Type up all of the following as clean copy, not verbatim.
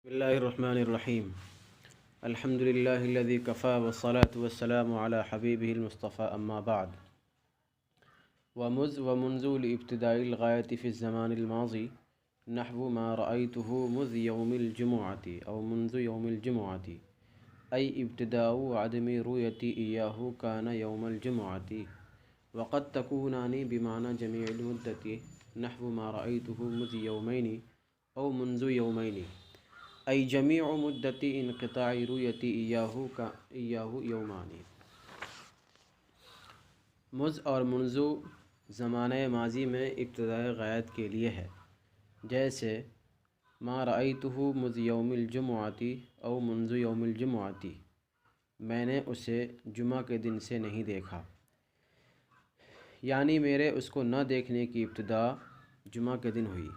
بسم الله الرحمن الرحيم. الحمد لله الذي كفى والصلاة والسلام على حبيبه المصطفى أما بعد. ومنذ لابتداء الغاية في الزمان الماضي نحو ما رأيته منذ يوم الجمعة أو منذ يوم الجمعة، أي ابتداء عدم رؤيتي إياه كان يوم الجمعة، وقد تكونان بمعنى جميع المدة نحو ما رأيته منذ يومين أو منذ يومين، أي جميع مدة انقطاع رؤيتي إياه يومان۔ مذ اور منذ زمانہ ماضی میں ابتدائے غایت کے لیے ہے، جیسے ما رأیتہ منذ یوم الجمعۃ او منذ یوم الجمعۃ، میں نے اسے جمعہ کے دن سے نہیں دیکھا، یعنی میرے اس کو نہ دیکھنے کی ابتدا جمعہ کے دن ہوئی۔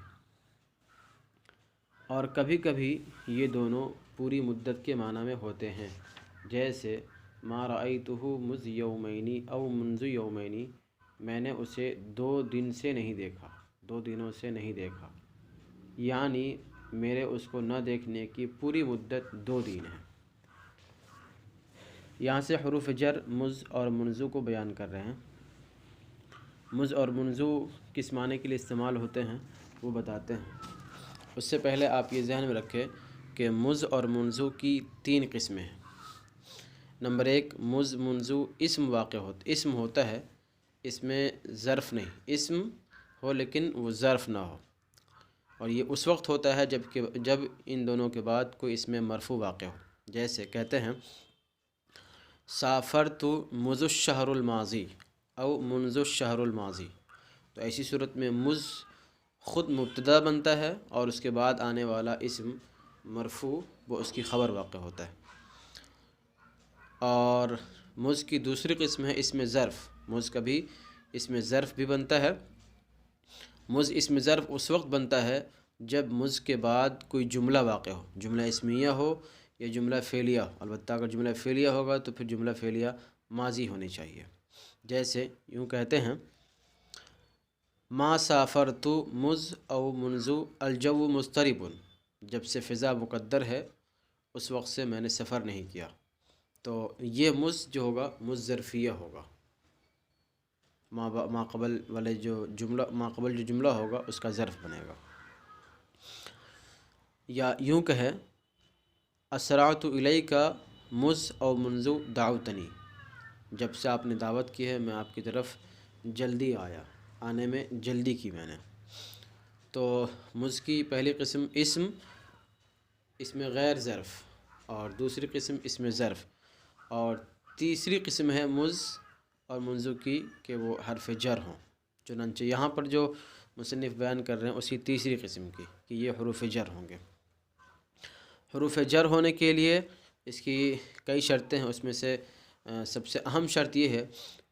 اور کبھی کبھی یہ دونوں پوری مدت کے معنی میں ہوتے ہیں، جیسے ما رأیتہ منذ یومین او منذ یومین، میں نے اسے 2 دن سے نہیں دیکھا، 2 دنوں سے نہیں دیکھا، یعنی میرے اس کو نہ دیکھنے کی پوری مدت 2 دن ہے۔ یہاں سے حروف جر مذ اور منذ کو بیان کر رہے ہیں۔ مذ اور منذ کس معنی کے لیے استعمال ہوتے ہیں وہ بتاتے ہیں۔ اس سے پہلے آپ یہ ذہن میں رکھیں کہ مذ اور منذ کی 3 قسمیں ہیں۔ نمبر 1، مذ منذ اسم اسم ہوتا ہے، اس میں ظرف نہیں، اسم ہو لیکن وہ ظرف نہ ہو، اور یہ اس وقت ہوتا ہے جب ان دونوں کے بعد کوئی اسم مرفوع واقع ہو، جیسے کہتے ہیں سافرت منذ الشہر الماضی او منذ الشہر الماضی، تو ایسی صورت میں مذ خود مبتدا بنتا ہے اور اس کے بعد آنے والا اسم مرفوع وہ اس کی خبر واقع ہوتا ہے۔ اور مذ کی دوسری قسم ہے اسم ظرف۔ مذ کبھی اسم ظرف بھی بنتا ہے۔ مذ اسم ظرف اس وقت بنتا ہے جب مذ کے بعد کوئی جملہ واقع ہو، جملہ اسمیہ ہو یا جملہ فعلیہ ہو، البتہ اگر جملہ فعلیہ ہوگا تو پھر جملہ فعلیہ ماضی ہونی چاہیے۔ جیسے یوں کہتے ہیں ما سافرت مذ او منذ الجو مضطرب، جب سے فضا مقدر ہے اس وقت سے میں نے سفر نہیں کیا، تو یہ مذ جو ہوگا مذ ظرفیہ ہوگا، ما قبل جو جملہ ہوگا اس کا ظرف بنے گا۔ یا یوں کہے اسرعت الیک مذ او منذ دعوتنی، جب سے آپ نے دعوت کی ہے میں آپ کی طرف جلدی آیا، آنے میں جلدی کی میں نے۔ تو مذ کی پہلی قسم اسم غیر ظرف، اور دوسری قسم اسم ظرف، اور تیسری قسم ہے مذ اور منذ کی کہ وہ حرف جر ہوں۔ چنانچہ یہاں پر جو مصنف بیان کر رہے ہیں اسی تیسری قسم کی کہ یہ حروف جر ہوں گے۔ حروف جر ہونے کے لیے اس کی کئی شرطیں ہیں، اس میں سے سب سے اہم شرط یہ ہے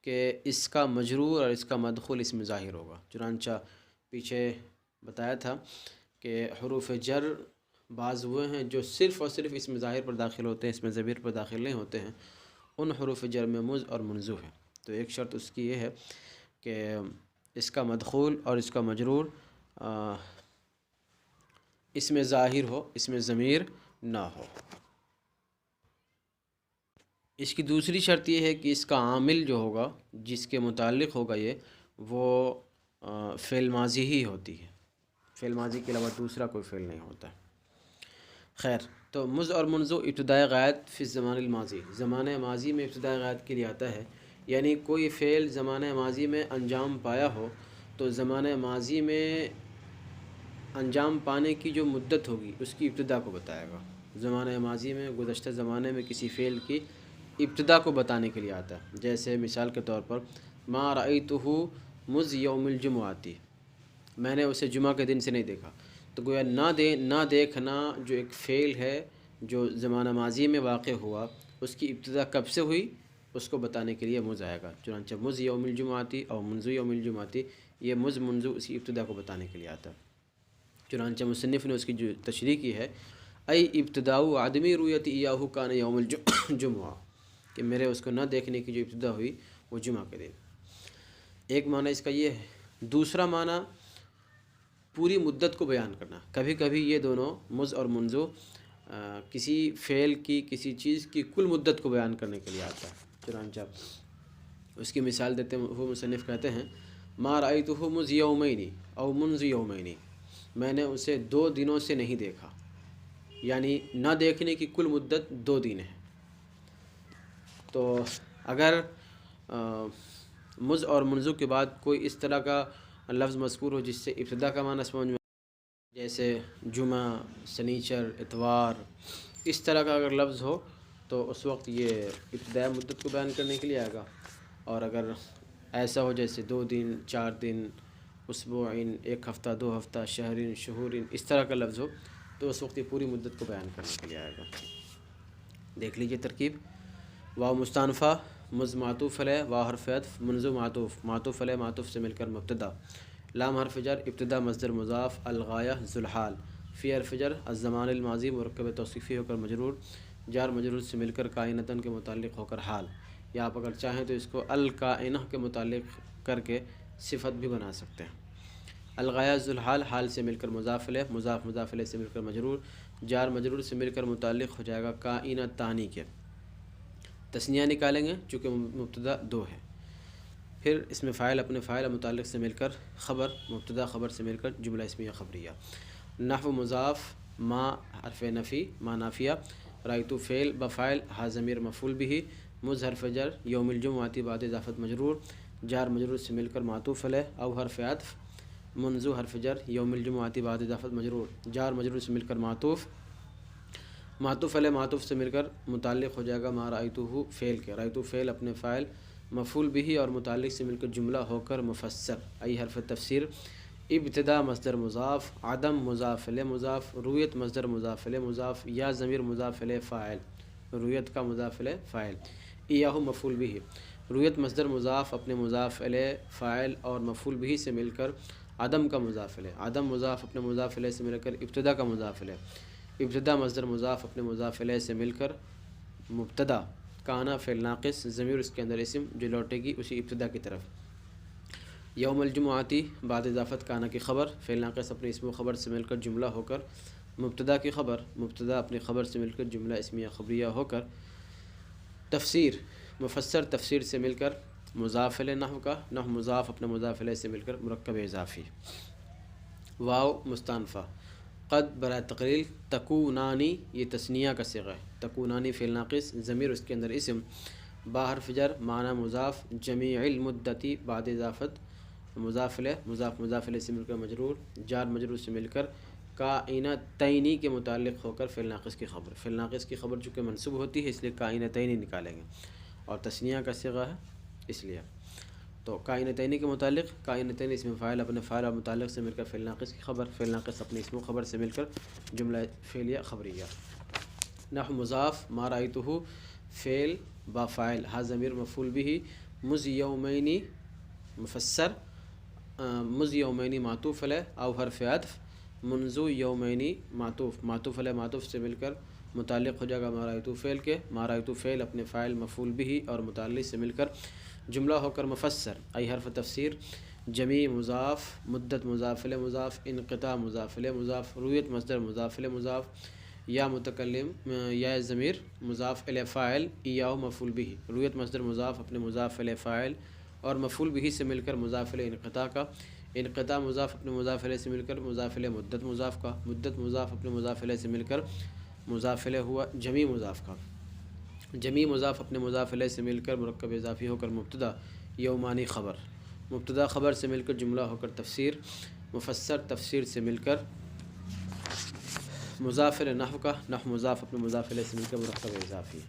کہ اس کا مجرور اور اس کا مدخول اسم ظاہر ہوگا۔ چنانچہ پیچھے بتایا تھا کہ حروف جر بعض وہ ہیں جو صرف اور صرف اسم ظاہر پر داخل ہوتے ہیں، اسم ضمیر پر داخل نہیں ہوتے ہیں، ان حروف جر میں مذ اور منذ ہے۔ تو ایک شرط اس کی یہ ہے کہ اس کا مدخول اور اس کا مجرور اسم ظاہر ہو، اسم ضمیر نہ ہو۔ اس کی دوسری شرط یہ ہے کہ اس کا عامل جو ہوگا، جس کے متعلق ہوگا یہ، وہ فعل ماضی ہی ہوتی ہے، فعل ماضی کے علاوہ دوسرا کوئی فعل نہیں ہوتا۔ خیر، تو مذ اور منذ ابتدائے غایت فی الزمان الماضی، زمانہ ماضی میں ابتدائے غایت کے لیے آتا ہے، یعنی کوئی فعل زمانہ ماضی میں انجام پایا ہو تو زمانہ ماضی میں انجام پانے کی جو مدت ہوگی اس کی ابتدا کو بتائے گا۔ زمانہ ماضی میں گزشتہ زمانے میں کسی فعل کی ابتدا کو بتانے کے لیے آتا ہے، جیسے مثال کے طور پر ما رأیتہ مذ یوم الجمعۃ، میں نے اسے جمعہ کے دن سے نہیں دیکھا، تو گویا نہ دیکھنا جو ایک فعل ہے جو زمانہ ماضی میں واقع ہوا، اس کی ابتدا کب سے ہوئی اس کو بتانے کے لیے مذ آئے گا۔ چنانچہ مذ یوم الجمعۃ اور منذ یوم الجمعۃ، یہ مذ منذ اس کی ابتدا کو بتانے کے لیے آتا ہے۔ چنانچہ مصنف نے اس کی جو تشریح کی ہے ای ابتداء عدمی رؤیت ایاہ کان یوم الجمعہ، کہ میرے اس کو نہ دیکھنے کی جو ابتدا ہوئی وہ جمعہ کے دن۔ ایک معنی اس کا یہ ہے۔ دوسرا معنی پوری مدت کو بیان کرنا۔ کبھی کبھی یہ دونوں مذ اور منذ کسی فعل کی کسی چیز کی کل مدت کو بیان کرنے کے لیے آتا ہے۔ چنانچہ اس کی مثال دیتے ہوئے مصنف کہتے ہیں ما رأیتہ مذ یومین او منذ یومین، میں نے اسے 2 دنوں سے نہیں دیکھا، یعنی نہ دیکھنے کی کل مدت 2 دن ہے۔ تو اگر مذ اور منذ کے بعد کوئی اس طرح کا لفظ مذکور ہو جس سے ابتدا کا معنی سمجھ میں، جیسے جمعہ، سنیچر، اتوار، اس طرح کا اگر لفظ ہو تو اس وقت یہ ابتدائی مدت کو بیان کرنے کے لیے آئے گا۔ اور اگر ایسا ہو جیسے 2 دن، 4 دن، اسبوعین، 1 ہفتہ، 2 ہفتہ، شہرین، شہورین، اس طرح کا لفظ ہو تو اس وقت یہ پوری مدت کو بیان کرنے کے لیے آئے گا۔ دیکھ لیجئے ترکیب۔ واو مستانفہ، مذ معطوف علیہ، واو حرف عطف، منذ معطوف، معطوف علیہ معطوف سے مل کر مبتدا، لام حرف جر، ابتدا مصدر مضاف، الغایہ ذو الحال، فی حرف جر، الزمان الماضی مرکب توصیفی ہو کر مجرور، جار مجرور سے مل کر کائنتاً کے متعلق ہو کر حال، یا آپ اگر چاہیں تو اس کو الکائنہ کے متعلق کر کے صفت بھی بنا سکتے ہیں۔ الغایہ ذو الحال، حال سے مل کر مضاف الیہ، مضاف مضاف الیہ سے مل کر مجرور، جار مجرور سے مل کر متعلق ہو جائے گا کائنتانی کے، تثنیہ نکالیں گے چونکہ مبتدا 2 ہے۔ پھر اس میں فاعل اپنے فاعل متعلق سے مل کر خبر، مبتدا خبر سے مل کر جملہ اسمیہ خبریہ، نحو مضاف، ما حرف نفی، ما نافیہ، رأیت فعل بفاعل، ہا ضمیر مفعول بھی، مذ حرف جر، یوم الجمعہ بعد اضافت مجرور، جار مجرور سے مل کر معطوف علیہ، او حرف عطف، منذ حرف جر، یوم الجمعہ بعد اضافت مجرور، جار مجرور سے مل کر معطوف، معطوف علیہ معطوف سے مل کر متعلق ہو جائے گا ما رأیتہ فعل کے، رأیت فعل اپنے فاعل مفعول بھی اور متعلق سے مل کر جملہ ہو کر مفسر، ای حرف تفسیر، ابتدا مصدر مضاف، عدم مضاف الیہ مضاف، رویت مصدر مضاف الیہ مضاف، یا ضمیر مضاف الیہ فاعل، رویت کا مضاف الیہ فاعل، ایاہ مفعول بھی، رویت مصدر مضاف اپنے مضاف الیہ فاعل اور مفعول بھی سے مل کر عدم کا مضاف الیہ، عدم مضاف اپنے مضاف الیہ سے مل کر ابتدا کا مضاف الیہ، ابتدا مصدر مضاف اپنے مضاف الیہ سے مل کر مبتدا، کانا فعل ناقص، ضمیر اس کے اندر اسم جو لوٹے گی اسی ابتدا کی طرف، یوم الجمعاتی بعد اضافت کانا کی خبر، فعل ناقص اپنے اسم و خبر سے مل کر جملہ ہو کر مبتدا کی خبر، مبتدا اپنی خبر سے مل کر جملہ اسمیہ خبریہ ہو کر تفسیر، مفسر تفسیر سے مل کر مضاف الیہ نحو کا، نحو مضاف اپنے مضاف الیہ سے مل کر مرکب اضافی، واو مستانفہ، قد برائے تقلیل، تکونانی یہ تثنیہ کا صیغہ ہے، تکونانی فعل ناقص، ضمیر اس کے اندر اسم، با حرف جر، معنی مضاف، جمیع المدتی بعد اضافت مضاف الیہ، مضاف مضاف الیہ سے مل کر مجرور، جار مجرور سے مل کر کائنتین کے متعلق ہو کر فعل ناقص کی خبر، فعل ناقص کی خبر چونکہ منصوب ہوتی ہے اس لیے کائنتین نکالیں گے، اور تثنیہ کا صیغہ ہے اس لیے، تو کائنتین کے متعلق، کائنتین اسم فاعل اپنے فاعل اور متعلق سے مل کر فعل ناقص کی خبر، فعل ناقص اپنے اسم و خبر سے مل کر جملہ فعلیہ خبریہ، نحو مضاف، ما رأیتہ فعل با فاعل، ہا ضمیر مفعول بھی، مذ یومین مفسر، مذ یومین معطوف علیہ، او حرف عطف، منذ یومین معطوف، معطوف علیہ معطوف سے مل کر متعلق ہو جائے گا ما رأیتہ فعل کے، ما رأیتہ فعل اپنے فاعل مفعول بھی اور متعلق سے مل کر جملہ ہو کر مفسر، ای حرف تفسیر، جمیع مضاف، مدت مضاف الیہ مضاف، انقطاع مضاف الیہ مضاف، رویت مصدر مضاف الیہ مضاف، یا متکلم یا ضمیر مضاف الیہ فاعل، ایاہ مفعول بھی، رویت مصدر مضاف اپنے مضاف الیہ فاعل اور مفعول بھی سے مل کر مضاف الیہ انقطاع کا، انقطاع مضاف اپنے مضاف الیہ سے مل کر مضاف الیہ مدت مضاف کا، مدت مضاف اپنے مضاف الیہ سے مل کر مضاف الیہ ہوا جمیع مضاف کا، جمیع مضاف اپنے مضاف الیہ سے مل کر مرکب اضافی ہو کر مبتدا، یومانی خبر، مبتدا خبر سے مل کر جملہ ہو کر تفسیر، مفسر تفسیر سے مل کر مضاف الیہ نحو کا، نحو مضاف اپنے مضاف الیہ سے مل کر مرکب اضافی،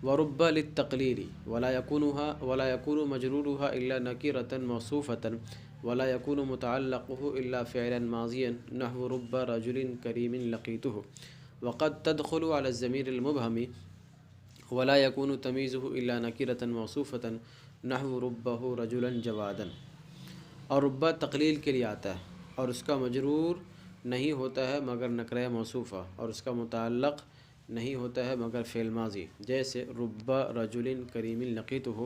ورب للتقلیل ولا يكون مجرورها الا نکرة موصوفة ولا يكون متعلقه الا فعلا ماضيا نحو رب رجل كريم لقيته، وقد تدخل على الضمير المبهم ولا يكون تمييزه الا نكرة موصوفة نحو ربه رجلا جوادا، اور ربا تقلیل کے لیے آتا ہے اور اس کا مجرور نہیں ہوتا ہے مگر نکرہ موصوفہ، اور اس کا متعلق نہیں ہوتا ہے مگر فعل ماضی، جیسے رب رجل کریم لقیتہ،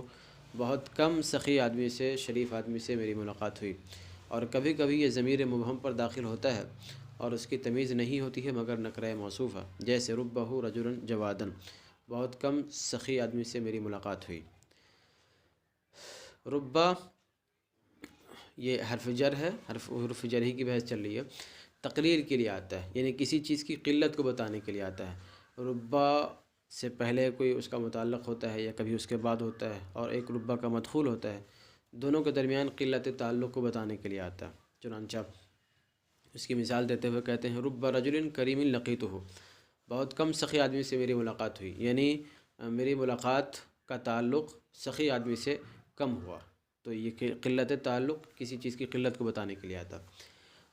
بہت کم سخی آدمی سے، شریف آدمی سے میری ملاقات ہوئی، اور کبھی کبھی یہ ضمیر مبہم پر داخل ہوتا ہے اور اس کی تمیز نہیں ہوتی ہے مگر نکرہ موصوفہ، جیسے ربہ رجل جوادن، بہت کم سخی آدمی سے میری ملاقات ہوئی۔ ربہ یہ حرف جر ہے، حرف جر ہی کی بحث چل رہی ہے، تقلیل کے لیے آتا ہے، یعنی کسی چیز کی قلت کو بتانے کے لیے آتا ہے۔ ربہ سے پہلے کوئی اس کا متعلق ہوتا ہے یا کبھی اس کے بعد ہوتا ہے، اور ایک ربہ کا مدخول ہوتا ہے، دونوں کے درمیان قلت تعلق کو بتانے کے لیے آتا ہے۔ چنانچہ اس کی مثال دیتے ہوئے کہتے ہیں رب رجل کریم لقیتہ، بہت کم سخی آدمی سے میری ملاقات ہوئی، یعنی میری ملاقات کا تعلق سخی آدمی سے کم ہوا، تو یہ کہ قلت تعلق کسی چیز کی قلت کو بتانے کے لیے آتا۔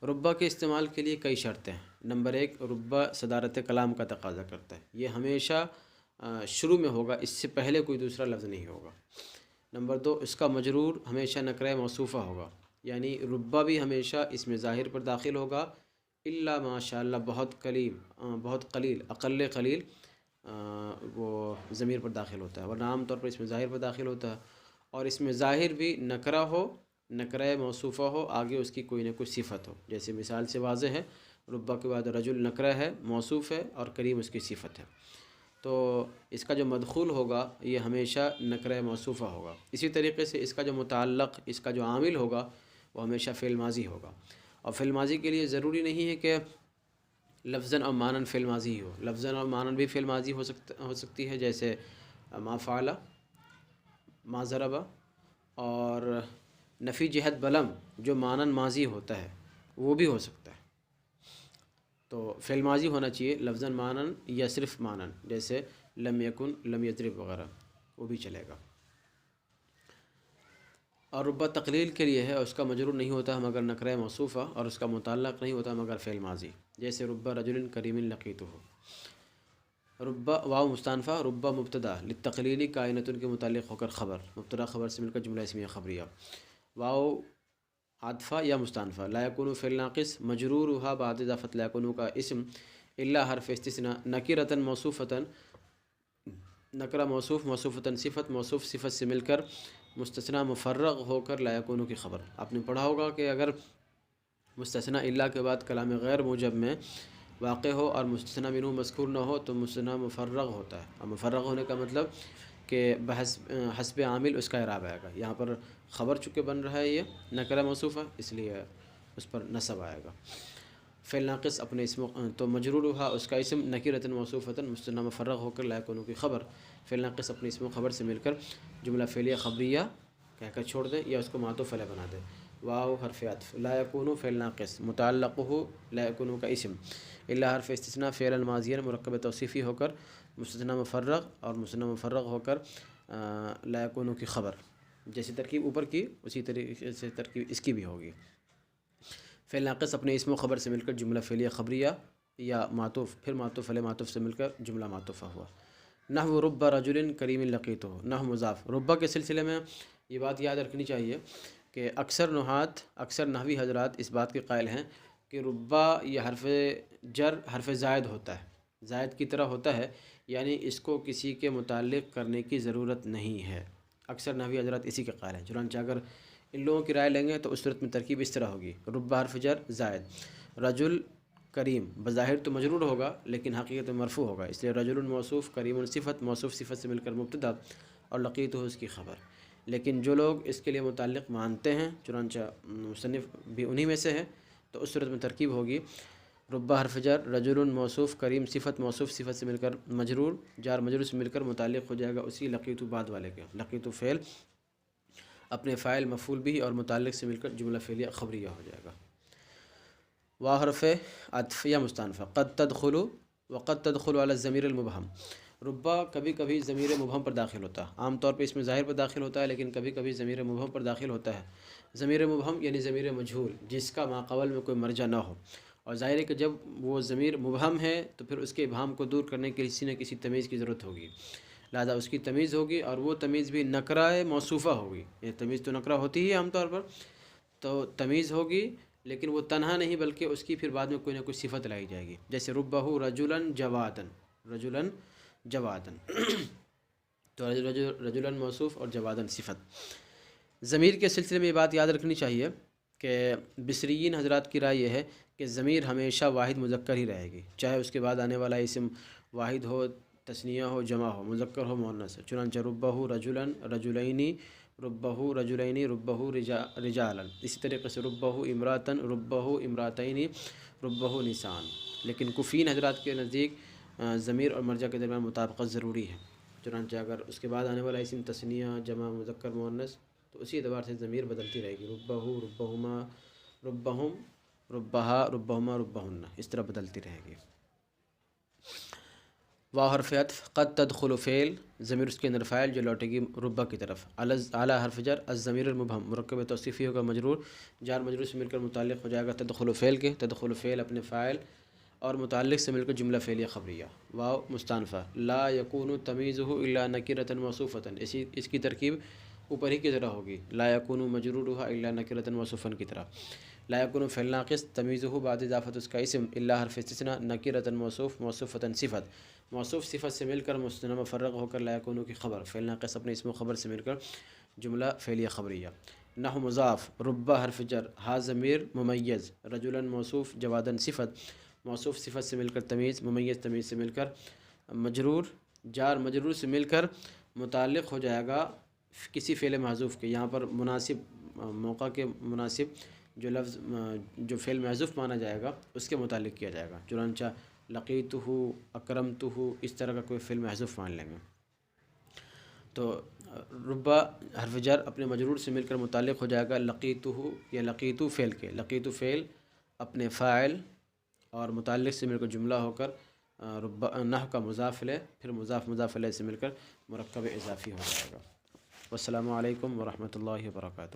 ربہ کے استعمال کے لیے کئی شرطیں ہیں۔ نمبر 1، ربہ صدارت کلام کا تقاضا کرتا ہے، یہ ہمیشہ شروع میں ہوگا، اس سے پہلے کوئی دوسرا لفظ نہیں ہوگا۔ نمبر 2، اس کا مجرور ہمیشہ نکرہ موصوفہ ہوگا، یعنی ربہ بھی ہمیشہ اس میں ظاہر پر داخل ہوگا، الا ماشاء اللہ بہت قلیل اقل قلیل وہ ضمیر پر داخل ہوتا ہے، ورنہ عام طور پر اس میں ظاہر پر داخل ہوتا ہے، اور اس میں ظاہر بھی نکرہ ہو، نکرہ موصوفہ ہو، آگے اس کی کوئی نہ کوئی صفت ہو، جیسے مثال سے واضح ہے ربہ کے بعد رجل نکرہ ہے، موصوف ہے، اور کریم اس کی صفت ہے، تو اس کا جو مدخول ہوگا یہ ہمیشہ نکرہ موصوفہ ہوگا۔ اسی طریقے سے اس کا جو متعلق، اس کا جو عامل ہوگا وہ ہمیشہ فعل ماضی ہوگا، اور فعل ماضی کے لیے ضروری نہیں ہے کہ لفظاً اور معناً فعل ماضی ہی ہو، لفظاً اور معناً بھی فعل ماضی ہو سکتی ہے، جیسے ما فعل، ما ضرب، اور نفی جہت بلم جو معناً ماضی ہوتا ہے وہ بھی ہو سکتا ہے، تو فعل ماضی ہونا چاہیے لفظاً معناً یا صرف معناً، جیسے لم یکن، لم یضرب وغیرہ، وہ بھی چلے گا۔ اور ربہ تقلیل کے لیے ہے، اور اس کا مجرور نہیں ہوتا مگر نکرہ موصوفہ، اور اس کا متعلق نہیں ہوتا مگر فعل ماضی، جیسے ربہ رجل کریم لقیتہ۔ ربہ واو مستانفہ، ربہ مبتدا للتقلیل کائنۃ کے متعلق ہو کر خبر، مبتدا خبر سے مل کر جملہ اسمیہ خبریہ۔ واو عاطفہ یا مستانفہ، لا یکون فعل ناقص مجرورھا بعد اضافت لا یکون کا اسم الا حرف استثناء نکرۃ موصوفۃ، نکرہ موصوف، موصوفۃ صفت، موصوف صفت سے مل کر مستثنیٰ مفرغ ہو کر لا یکون کی خبر۔ آپ نے پڑھا ہوگا کہ اگر مستثنیٰ الا کے بعد کلام غیر موجب میں واقع ہو اور مستثنیٰ منہ مذکور نہ ہو تو مستثنیٰ مفرغ ہوتا ہے، اور مفرغ ہونے کا مطلب کہ حسب عامل اس کا اعراب آئے گا۔ یہاں پر خبر چونکہ بن رہا ہے یہ نکرہ موصوفہ، اس لیے اس پر نصب آئے گا۔ فعل ناقص اپنے اسم تو مجرورھا اس کا اسم نکرۃ موصوفۃ مستثنیٰ مفرغ ہو کر لا یکون کی خبر، فعل ناقص اپنے اسم و خبر سے مل کر جملہ فعلیہ خبریہ کہہ کر چھوڑ دیں یا اس کو معطوف علیہ بنا دیں۔ واو حرف عطف، لا یکون فعل ناقص متعلقہ لا یکون کا اسم، الا حرف استثناء فعلا ماضیا مرکب توصیفی ہو کر مستثنیٰ مفرغ، اور مستثنیٰ مفرغ ہو کر لا یکون کی خبر، جیسی ترکیب اوپر کی اسی طریقے سے ترکیب اس کی بھی ہوگی۔ فعل ناقص اپنے اسم و خبر سے مل کر جملہ فعلیہ خبریہ یا معطوف، پھر معطوف علیہ معطوف سے مل کر جملہ معطوفہ ہوا۔ نحو رب رجل کریم لقیتہ، نحو مضاف۔ ربہ کے سلسلے میں یہ بات یاد رکھنی چاہیے کہ اکثر نحات، اکثر نحوی حضرات اس بات کے قائل ہیں کہ ربہ یہ حرف جر حرف زائد ہوتا ہے، زائد کی طرح ہوتا ہے، یعنی اس کو کسی کے متعلق کرنے کی ضرورت نہیں ہے۔ اکثر نحوی حضرات اسی کے قائل ہیں، چنانچہ اگر ان لوگوں کی رائے لیں گے تو اس صورت میں ترکیب اس طرح ہوگی، ربہ حرف جر زائد، رجل کریم بظاہر تو مجرور ہوگا لیکن حقیقت میں مرفوع ہوگا، اس لیے رجل موصوف، کریم صفت، موصوف صفت سے مل کر مبتدا اور لقیتہ اس کی خبر۔ لیکن جو لوگ اس کے لیے متعلق مانتے ہیں، چنانچہ مصنف بھی انہی میں سے ہے، تو اس صورت میں ترکیب ہوگی ربہ حرف جر، رجل موصوف، کریم صفت، موصوف صفت سے مل کر مجرور، جار مجرور سے مل کر متعلق ہو جائے گا اسی لقیتہ بعد والے کے، لقیتہ فعل اپنے فاعل مفعول بھی اور متعلق سے مل کر جملہ فعلیہ خبریہ ہو جائے گا۔ واو حرف عطف یا مستانفہ، قد تدخل وقد تدخل علی الضمیر المبہم۔ ربہ کبھی کبھی ضمیر مبہم پر داخل ہوتا ہے، عام طور پہ اس میں ظاہر پر داخل ہوتا ہے، لیکن کبھی کبھی ضمیر مبہم پر داخل ہوتا ہے۔ ضمیر مبہم یعنی ضمیر مجہول، جس کا ماقبل میں کوئی مرجع نہ ہو، اور ظاہر ہے کہ جب وہ ضمیر مبہم ہے تو پھر اس کے ابہام کو دور کرنے کے کسی نہ کسی تمیز کی ضرورت ہوگی، لہذا اس کی تمیز ہوگی، اور وہ تمیز بھی نکرہ موصوفہ ہوگی۔ یہ تمیز تو نکرہ ہوتی ہی عام طور پر، تو تمیز ہوگی لیکن وہ تنہا نہیں بلکہ اس کی پھر بعد میں کوئی نہ کوئی صفت لائی جائے گی، جیسے ربہ رجلا جوادن، رجلا جوادن تو رجلا موصوف اور جوادن صفت۔ ضمیر کے سلسلے میں یہ بات یاد رکھنی چاہیے کہ بصریین حضرات کی رائے یہ ہے کہ ضمیر ہمیشہ واحد مذکر ہی رہے گی، چاہے اس کے بعد آنے والا اسم واحد ہو، تثنیہ ہو، جمع ہو، مذکر ہو، مؤنث ہو۔ چنانچہ ربہ رجلاً، رجلینی، ربہ رجلینی، ربہ رجالاً، اسی طریقے سے ربہ امراتن، ربہ امراتینی، ربہ نسان۔ لیکن کفین حضرات کے نزدیک ضمیر اور مرجع کے درمیان مطابقت ضروری ہے، چنانچہ اگر اس کے بعد آنے والا اسم تثنیہ، جمع، مذکر، مؤنث تو اسی اعتبار سے ضمیر بدلتی رہے گی، ربہ، ربہما، ربہم، ربہا، ربہما، ربہن، اس طرح بدلتی رہے گی۔ واو حرف عطف، قد تدخل فعل، ضمیر اس کے اندر فاعل جو لوٹے گی ربہ کی طرف۔ اعلی حرف جر، الضمیر المبہم، مرکب توصیفی ہوگا مجرور، جار مجرور سے مل کر متعلق ہو جائے گا تدخل فعل کے، تدخل فعل اپنے فاعل اور متعلق سے مل کر جملہ فعلیہ خبریہ۔ واو مستانفہ، لا یکون تمیزہ الا نکرۃ موصوفۃ، اس کی ترکیب اوپر ہی کی طرح ہوگی، لا یکون مجرورھا الا نکرۃ موصوفا کی طرح۔ لا یکون فعل ناقص، تمیزہ بعد اضافت اس کا اسم، الا حرف استثناء، نکرۃ موصوف، موصوفۃ صفت، موصوف صفت سے مل کر مستثنی مفرغ ہو کر لا یکون کی خبر، فعل ناقص اپنے اسم و خبر سے مل کر جملہ فعلیہ خبریہ۔ نحو مضاف، ربہ حرف جر، ہا ضمیر ممیز، رجلا موصوف، جوادا صفت، موصوف صفت سے مل کر تمیز، ممیز تمیز سے مل کر مجرور، جار مجرور سے مل کر متعلق ہو جائے گا کسی فعل محذوف کے، یہاں پر مناسب موقع کے مناسب جو لفظ جو فعل محذوف مانا جائے گا اس کے متعلق کیا جائے گا، چنانچہ لقیتہ، اکرمتہ، اس طرح کا کوئی فعل محذوف مان لیں گے۔ تو ربہ حرف جر اپنے مجرور سے مل کر متعلق ہو جائے گا لقیتہ یا لقیتو فعل کے، لقیتو فعل اپنے فاعل اور متعلق سے مل کر جملہ ہو کر ربہ نحو کا مضاف الیہ، پھر مضاف الیہ سے مل کر مرکب اضافی ہو جائے گا۔ والسلام علیکم ورحمۃ اللہ وبرکاتہ۔